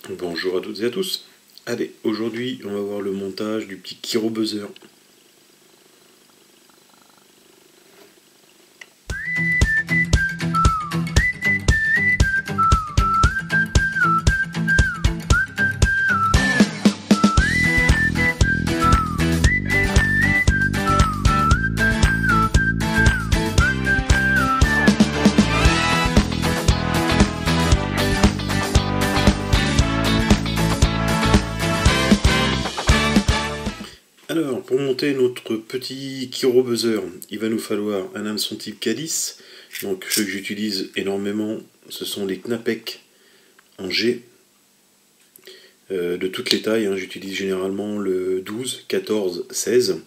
Bonjour à toutes et à tous. Allez, aujourd'hui on va voir le montage du petit Kiro Buzzer. Alors, pour monter notre petit Kiro Buzzer, il va nous falloir un hameçon type K10. Donc, ceux que j'utilise énormément, ce sont les Knapec en G. De toutes les tailles, hein. J'utilise généralement le 12, 14, 16.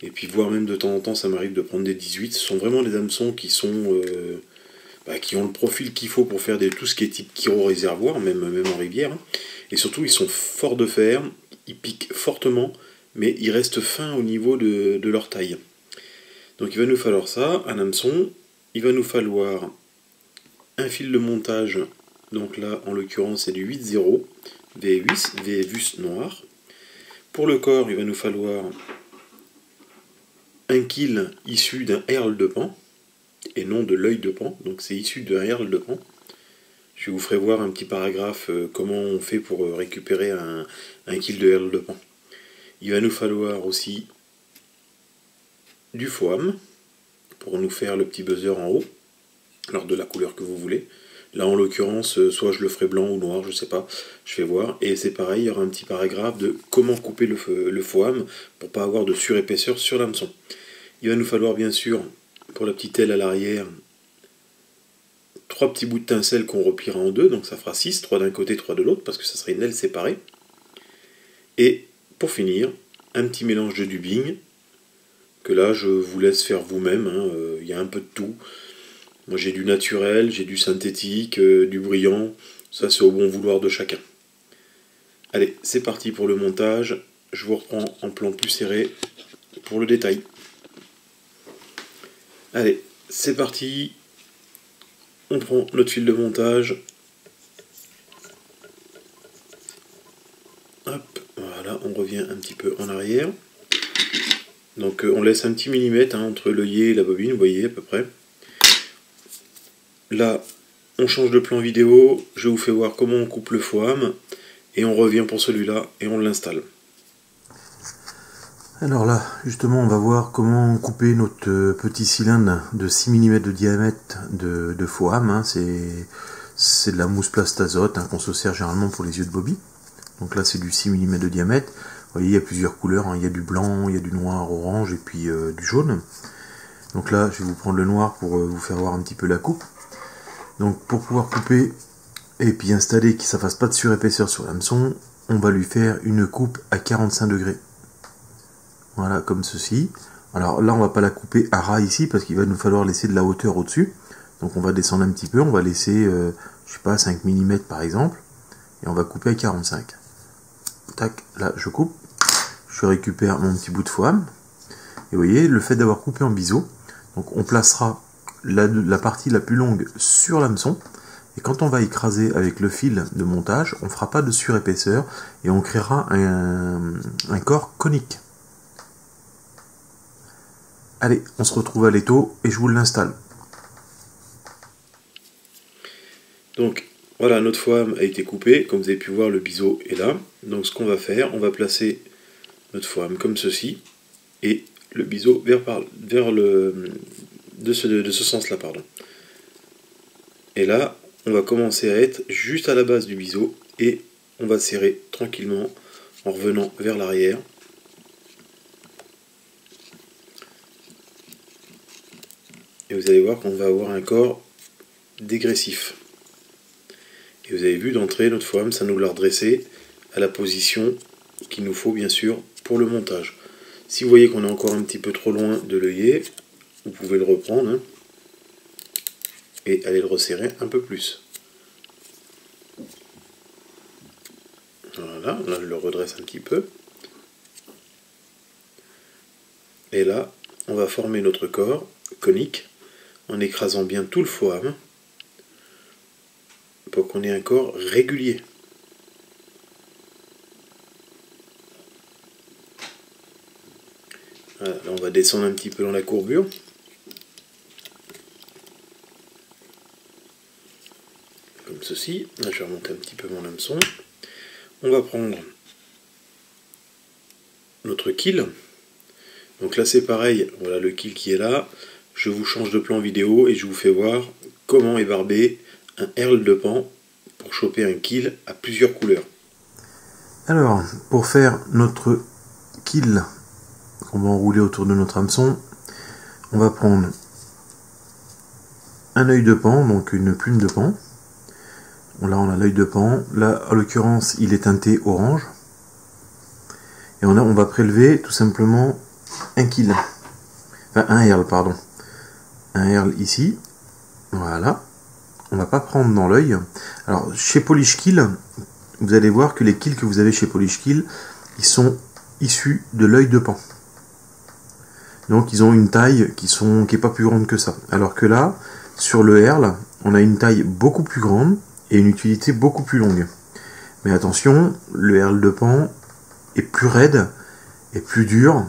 Et puis, voire même de temps en temps, ça m'arrive de prendre des 18. Ce sont vraiment des hameçons qui sont... qui ont le profil qu'il faut pour faire tout ce qui est type Kiro réservoir, même en rivière. Et surtout, ils sont forts de fer, ils piquent fortement, mais ils restent fins au niveau de leur taille. Donc il va nous falloir ça, un hameçon, il va nous falloir un fil de montage, donc là en l'occurrence c'est du 8-0, VVus noir. Pour le corps, il va nous falloir un kill issu d'un herle de pan, et non de l'œil de pan, donc c'est issu d'un herle de pan. Je vous ferai voir un petit paragraphe comment on fait pour récupérer un kill de herle de pan. Il va nous falloir aussi du foam pour nous faire le petit buzzer en haut, alors de la couleur que vous voulez. Là en l'occurrence, soit je le ferai blanc ou noir, je sais pas, je vais voir. Et c'est pareil, il y aura un petit paragraphe de comment couper le foam pour pas avoir de surépaisseur sur l'hameçon. Il va nous falloir bien sûr, pour la petite aile à l'arrière, 3 petits bouts de tincelle qu'on repliera en deux, donc ça fera 6, 3 d'un côté, 3 de l'autre, parce que ça sera une aile séparée. Et pour finir, un petit mélange de dubbing, que là je vous laisse faire vous-même, hein. Il y a un peu de tout. Moi j'ai du naturel, j'ai du synthétique, du brillant, ça c'est au bon vouloir de chacun. Allez, c'est parti pour le montage, je vous reprends en plan plus serré pour le détail. Allez, c'est parti, on prend notre fil de montage. Hop, voilà, on revient un petit peu en arrière. Donc on laisse un petit millimètre entre l'œillet et la bobine, vous voyez à peu près. Là, on change de plan vidéo, je vous fais voir comment on coupe le foam, et on revient pour celui-là, et on l'installe. Alors là, justement, on va voir comment couper notre petit cylindre de 6 mm de diamètre de foam. Hein. C'est de la mousse plastazote qu'on se sert généralement pour les yeux de Bobby. Donc là, c'est du 6 mm de diamètre. Vous voyez, il y a plusieurs couleurs. Hein. Il y a du blanc, il y a du noir, orange, et puis du jaune. Donc là, je vais vous prendre le noir pour vous faire voir un petit peu la coupe. Donc pour pouvoir couper et puis installer que ça fasse pas de surépaisseur sur l'hameçon, on va lui faire une coupe à 45 degrés. Voilà, comme ceci. Alors là, on va pas la couper à ras ici, parce qu'il va nous falloir laisser de la hauteur au-dessus. Donc on va descendre un petit peu, on va laisser, je sais pas, 5 mm par exemple. Et on va couper à 45. Tac, là je coupe. Je récupère mon petit bout de foam. Et vous voyez, le fait d'avoir coupé en biseau, donc on placera la partie la plus longue sur l'hameçon. Et quand on va écraser avec le fil de montage, on ne fera pas de surépaisseur et on créera un corps conique. Allez, on se retrouve à l'étau et je vous l'installe. Donc voilà, notre foam a été coupé, comme vous avez pu voir, le biseau est là. Donc ce qu'on va faire, on va placer notre foam comme ceci et le biseau de ce sens-là, pardon. Et là, on va commencer à être juste à la base du biseau et on va serrer tranquillement en revenant vers l'arrière. Et vous allez voir qu'on va avoir un corps dégressif. Et vous avez vu d'entrée, notre foam, ça nous l'a redressé à la position qu'il nous faut bien sûr pour le montage. Si vous voyez qu'on est encore un petit peu trop loin de l'œillet, vous pouvez le reprendre, hein, et aller le resserrer un peu plus. Voilà, là je le redresse un petit peu. Et là, on va former notre corps conique en écrasant bien tout le foam pour qu'on ait un corps régulier. Voilà, là on va descendre un petit peu dans la courbure. Comme ceci. Là je vais remonter un petit peu mon hameçon. On va prendre notre quille. Donc là c'est pareil, voilà le quille qui est là. Je vous change de plan vidéo et je vous fais voir comment ébarber un herle de pan pour choper un quille à plusieurs couleurs. Alors, pour faire notre quille qu'on va enrouler autour de notre hameçon, on va prendre un œil de pan, donc une plume de pan. Là on a l'œil de pan, là en l'occurrence il est teinté orange. Et on va prélever tout simplement un quille. Enfin un herle, pardon. Un herle ici. Voilà. On va pas prendre dans l'œil. Alors chez Polish Kill, vous allez voir que les quilles que vous avez chez Polish Kill, ils sont issus de l'œil de pan. Donc ils ont une taille qui est pas plus grande que ça. Alors que là, sur le herle, on a une taille beaucoup plus grande et une utilité beaucoup plus longue. Mais attention, le herle de pan est plus raide et plus dur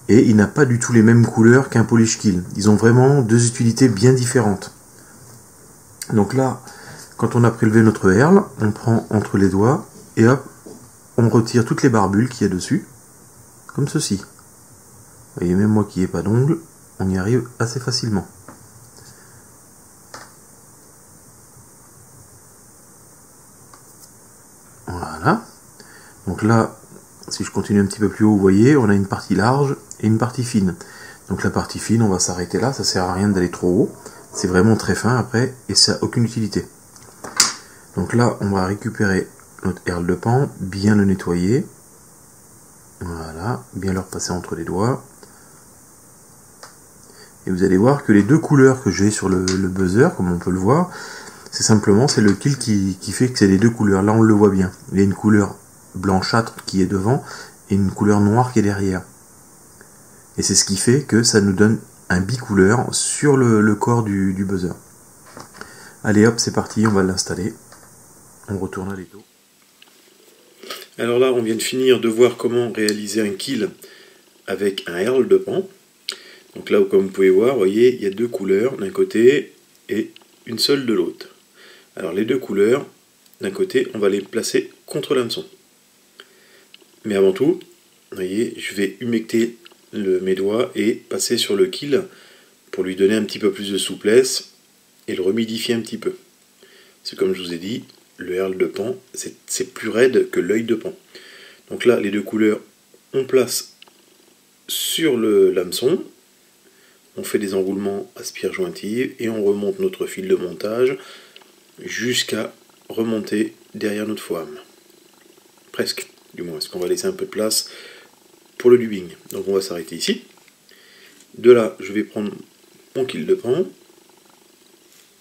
et il n'a pas du tout les mêmes couleurs qu'un Polish Kill. Ils ont vraiment deux utilités bien différentes. Donc là, quand on a prélevé notre herle, on prend entre les doigts et hop, on retire toutes les barbules qu'il y a dessus, comme ceci. Vous voyez, même moi qui n'ai pas d'ongles, on y arrive assez facilement. Voilà. Donc là, si je continue un petit peu plus haut, vous voyez, on a une partie large et une partie fine. Donc la partie fine, on va s'arrêter là, ça sert à rien d'aller trop haut. C'est vraiment très fin après et ça n'a aucune utilité. Donc là, on va récupérer notre herle de pan, bien le nettoyer. Voilà, bien le repasser entre les doigts. Et vous allez voir que les deux couleurs que j'ai sur le buzzer, comme on peut le voir, c'est le kill qui fait que c'est les deux couleurs. Là, on le voit bien. Il y a une couleur blanchâtre qui est devant et une couleur noire qui est derrière. Et c'est ce qui fait que ça nous donne un bicouleur sur le corps du buzzer. Allez hop, c'est parti, on va l'installer. On retourne à l'étau. Alors là, on vient de finir de voir comment réaliser un kill avec un herle de pan. Donc là, comme vous pouvez voir, vous voyez, il y a deux couleurs d'un côté et une seule de l'autre. Alors les deux couleurs, d'un côté, on va les placer contre l'hameçon. Mais avant tout, vous voyez, je vais humecter mes doigts et passer sur le kill pour lui donner un petit peu plus de souplesse et le rehumidifier un petit peu. C'est comme je vous ai dit, le herle de pan, c'est plus raide que l'œil de pan. Donc là, les deux couleurs, on place sur l'hameçon, on fait des enroulements à spire jointive et on remonte notre fil de montage jusqu'à remonter derrière notre fourrame. Presque, du moins, parce qu'on va laisser un peu de place pour le dubbing. Donc on va s'arrêter ici. De là, je vais prendre mon kill de pan,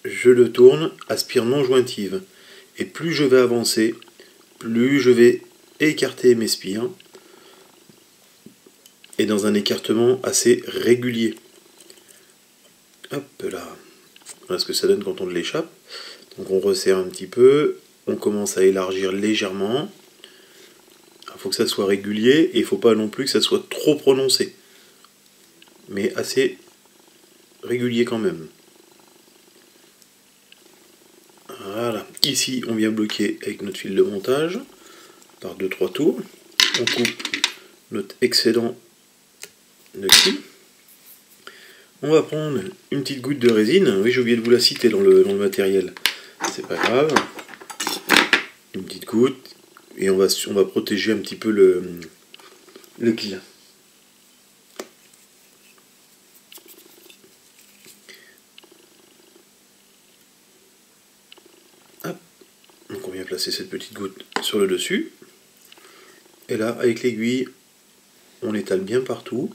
je le tourne à spire non jointive. Et plus je vais avancer, plus je vais écarter mes spires, et dans un écartement assez régulier. Hop là. Voilà ce que ça donne quand on l'échappe. Donc on resserre un petit peu, on commence à élargir légèrement. Il faut que ça soit régulier et il ne faut pas non plus que ça soit trop prononcé. Mais assez régulier quand même. Voilà. Ici, on vient bloquer avec notre fil de montage par 2-3 tours. On coupe notre excédent de quille. On va prendre une petite goutte de résine. Oui, j'ai oublié de vous la citer dans le matériel. C'est pas grave. Une petite goutte. Et on va protéger un petit peu le quille. Hop. Donc on vient placer cette petite goutte sur le dessus. Et là, avec l'aiguille, on étale bien partout.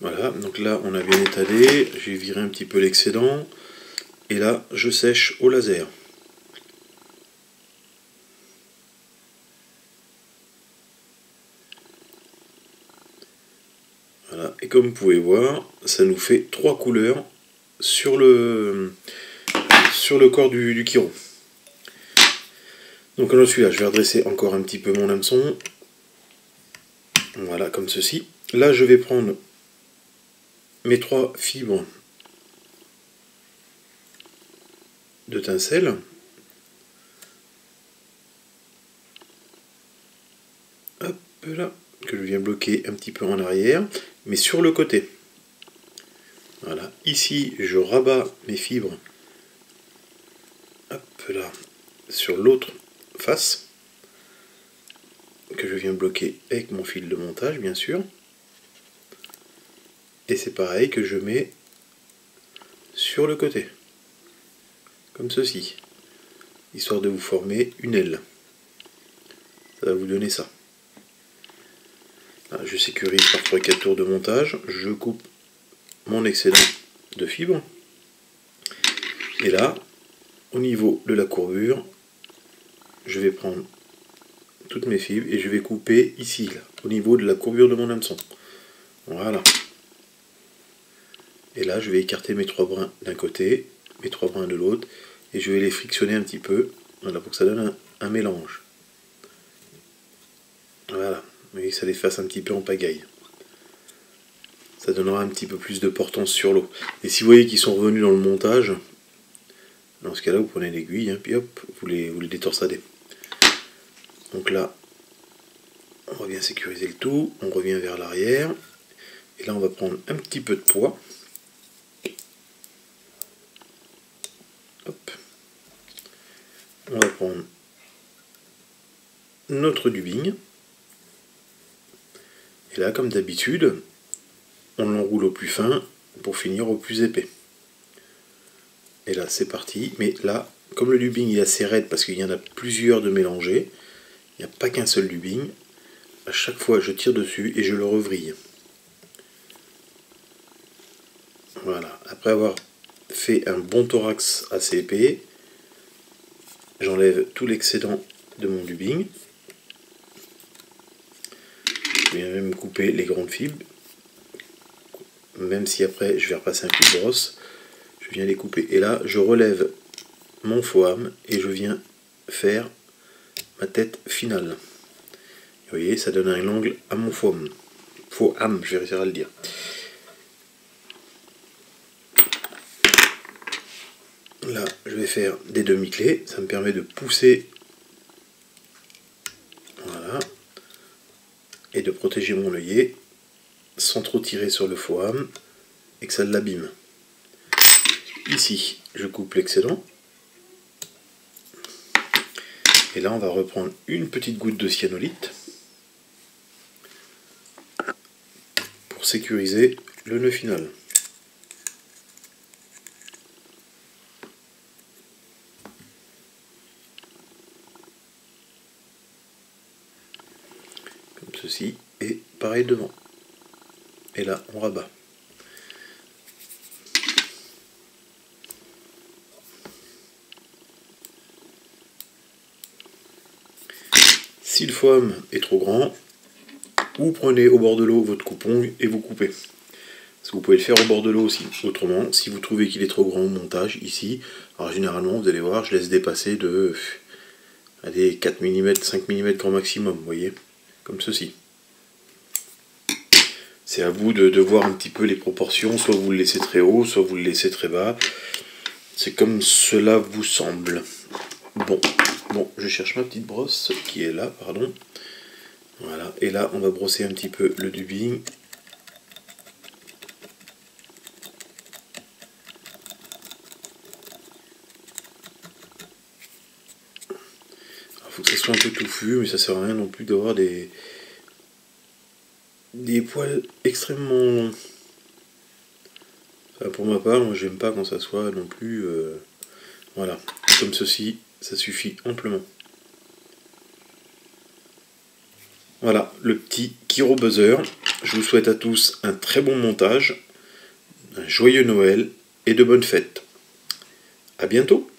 Voilà, donc là on a bien étalé, j'ai viré un petit peu l'excédent, et là je sèche au laser. Voilà, et comme vous pouvez voir, ça nous fait 3 couleurs sur le corps du Kiro. Donc là, celui-là, je vais redresser encore un petit peu mon hameçon. Voilà, comme ceci. Là, je vais prendre mes 3 fibres de tinsel. Hop là, que je viens bloquer un petit peu en arrière, mais sur le côté. Voilà, ici, je rabats mes fibres. Hop là, sur l'autre face, que je viens bloquer avec mon fil de montage, bien sûr. Et c'est pareil que je mets sur le côté, comme ceci, histoire de vous former une aile. Ça va vous donner ça. Là, je sécurise par 3-4 tours de montage, je coupe mon excédent de fibres. Et là, au niveau de la courbure, je vais prendre toutes mes fibres et je vais couper ici, là, au niveau de la courbure de mon hameçon. Voilà. Et là, je vais écarter mes 3 brins d'un côté, mes 3 brins de l'autre, et je vais les frictionner un petit peu, voilà, pour que ça donne un mélange. Voilà, vous voyez que ça les fasse un petit peu en pagaille. Ça donnera un petit peu plus de portance sur l'eau. Et si vous voyez qu'ils sont revenus dans le montage, dans ce cas-là, vous prenez l'aiguille, hein, puis hop, vous les détorsadez. Donc là, on va bien sécuriser le tout, on revient vers l'arrière, et là on va prendre un petit peu de poids. Hop. On va prendre notre dubbing, et là comme d'habitude, on l'enroule au plus fin pour finir au plus épais. Et là c'est parti, mais là, comme le dubbing est assez raide parce qu'il y en a plusieurs de mélangés, il n'y a pas qu'un seul dubbing, à chaque fois je tire dessus et je le revrille. Voilà, après avoir fait un bon thorax assez épais, j'enlève tout l'excédent de mon dubbing. Je viens même couper les grandes fibres, même si après je vais repasser un coup de brosse, je viens les couper. Et là, je relève mon faux hame et je viens faire ma tête finale. Vous voyez, ça donne un angle à mon faux hame. Faux hame, je vais réussir à le dire. Là, je vais faire des demi-clés, ça me permet de pousser, voilà, et de protéger mon œillet sans trop tirer sur le faux hame et que ça l'abîme. Ici, je coupe l'excédent. Et là, on va reprendre une petite goutte de cyanolite pour sécuriser le nœud final. Comme ceci, et pareil devant. Et là, on rabat. Si le faux hame est trop grand, vous prenez au bord de l'eau votre coupe-ongle et vous coupez. Parce que vous pouvez le faire au bord de l'eau aussi. Autrement, si vous trouvez qu'il est trop grand au montage, ici, alors généralement, vous allez voir, je laisse dépasser de allez, 4 mm, 5 mm grand maximum, vous voyez, comme ceci. C'est à vous de voir un petit peu les proportions, soit vous le laissez très haut, soit vous le laissez très bas. C'est comme cela vous semble. Bon, je cherche ma petite brosse qui est là, pardon. Voilà, et là on va brosser un petit peu le dubbing. Il faut que ça soit un peu touffu, mais ça sert à rien non plus d'avoir des poils extrêmement longs. Enfin, pour ma part, moi j'aime pas quand ça soit non plus... voilà, comme ceci, ça suffit amplement. Voilà, le petit Kiro Buzzer. Je vous souhaite à tous un très bon montage, un joyeux Noël et de bonnes fêtes. À bientôt.